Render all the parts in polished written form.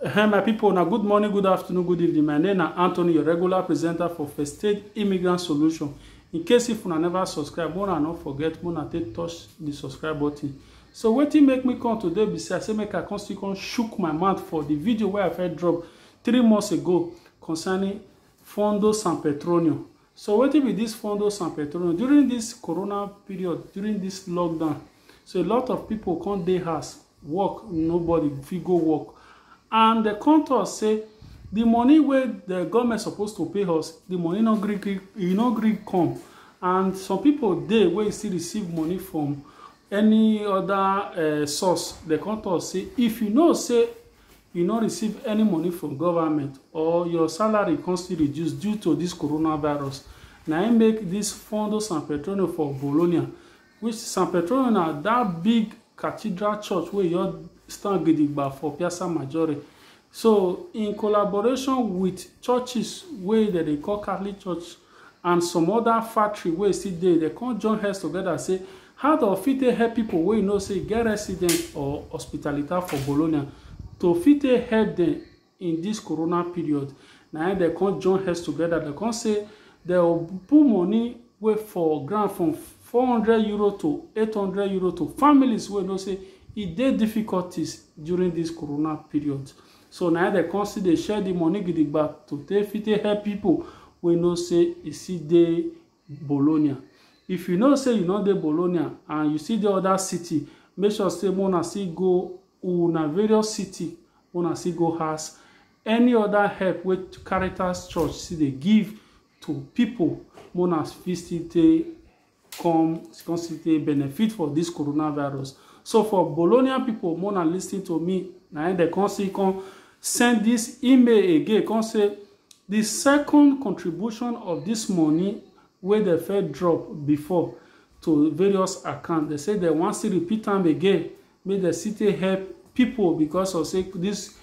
Hey my people, now good morning, good afternoon, good evening. My name is Anthony, your regular presenter for First State Immigrant Solution. In case if you never subscribe, don't forget, touch the subscribe button. So what make me come today besides say make I come shook my mouth for the video where I first dropped 3 months ago concerning Fondo San Petronio. So what be this Fondo San Petronio? During this corona period, during this lockdown, so a lot of people can't dey house work, nobody fit go work. And the contour say the money where the government supposed to pay us, the money no gree come. And some people dey where still receive money from any other source. The contour say if you know say you not receive any money from government or your salary can still reduce due to this coronavirus, now I make this Fondo San Petronio for Bologna, which San Petronio na that big cathedral church where you stand gidigba for Piazza Maggiore. So in collaboration with churches where they call Catholic Church and some other factory where still they can't join hands together and say how do fit help people where you know say get resident or hospitality for Bologna to fit help them in this corona period. Now they can't join hands together. They can't say they will put money way for grant from 400 euro to 800 euro to families where you know say it dey difficulties during this corona period. So now they consider share the money gidigba to take help people we know say you see dey Bologna. If you know say you know dey Bologna and you see the other city, make sure say una see go una various city, una see go house any other help with Caritas Church see they give to people una fit come benefit for this coronavirus. So for Bologna people, more listening to me, now they can send this email again. Can say the second contribution of this money where the Fed drop before to various accounts. They say they want to repeat them again. Make the city help people because of say this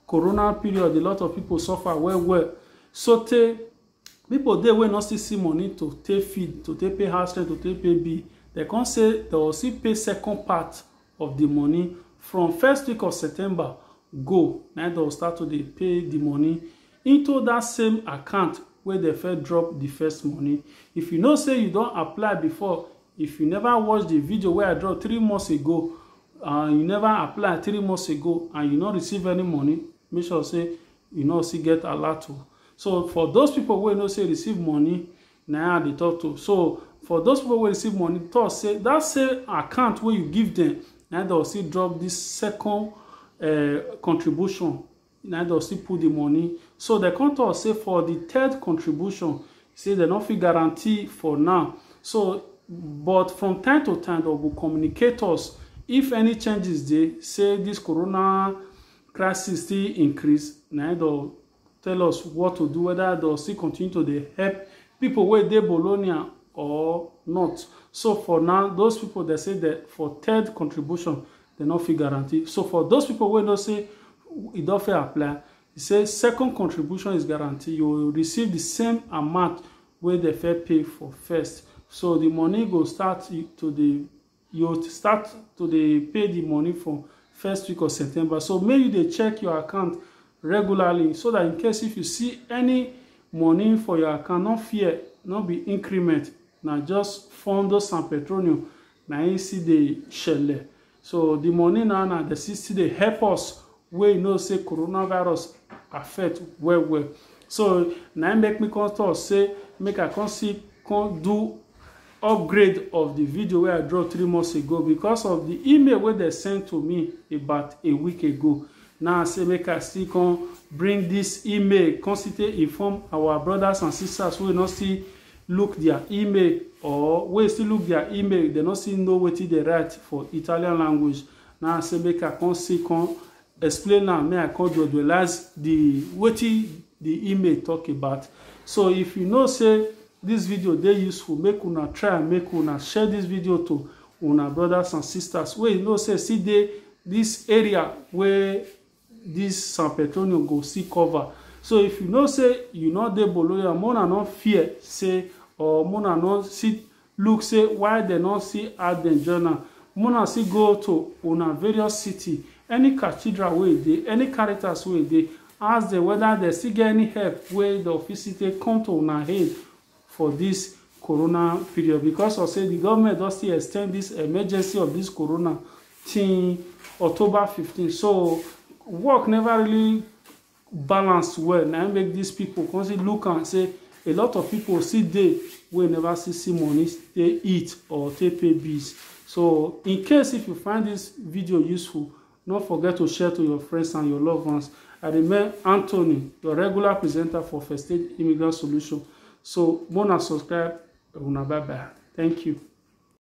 corona period. A lot of people suffer well. So people they will not still see money to take feed, to take pay house rent, to take pay bill. They can say they will still pay second part of the money from first week of September go. Now they will start to pay the money into that same account where they first drop the first money. If you know say you don't apply before, if you never watch the video where I dropped 3 months ago, you never apply 3 months ago and you not receive any money, make sure say you know see get alert to. So for those people who know say receive money, now they talk to. So for those people who receive money, talk say that same account where you give them, now they'll still drop this second contribution. Now they'll still put the money. So the contour say for the third contribution, say they don't feel guarantee for now. So but from time to time they will communicate us if any changes they say this corona crisis still increase. Now they'll tell us what to do, whether they'll still continue to help people where they Bologna or not. So for now, those people they say that for third contribution, they not feel guarantee. So for those people who don't say it don't fair apply, it says second contribution is guaranteed. You will receive the same amount where they fair pay for first. So the money go start to the pay the money from first week of September. So maybe they check your account regularly so that in case if you see any money for your account, not fear, not be increment, now just Fondo San Petronio, now you see the shell. So the money now the system they help us where you know say coronavirus affect well. So now make me come say make I can do upgrade of the video where I dropped 3 months ago because of the email where they sent to me about a week ago. Now I say make I still come bring this email, constantly inform our brothers and sisters who will not see look their email or we still look their email, they not see know what they write for Italian language. Now I say make I come explain now, may I come dualize the what the email talk about. So if you know say this video they useful, make una try and make una share this video to una brothers and sisters where you know say see this area where this San Petronio go see cover. So if you know say you not dey Bologna, mona not fear say or mona not see look say why they not see add them journal. Mona see go to una various city any cathedral wey dey, any Caritas wey dey, ask them whether they still get any help wey the office take come to una aid for this corona period, because of say the government don still extend this emergency of this corona till October 15. So work never really balance well. Now make these people come see look and say a lot of people still dey wey never see money they eat or take pay bills. So in case if you find this video useful, don't forget to share to your friends and your loved ones. I remain Anthony, your regular presenter for First Aid Immigrant Solution. So, wanna subscribe, bye bye. Thank you.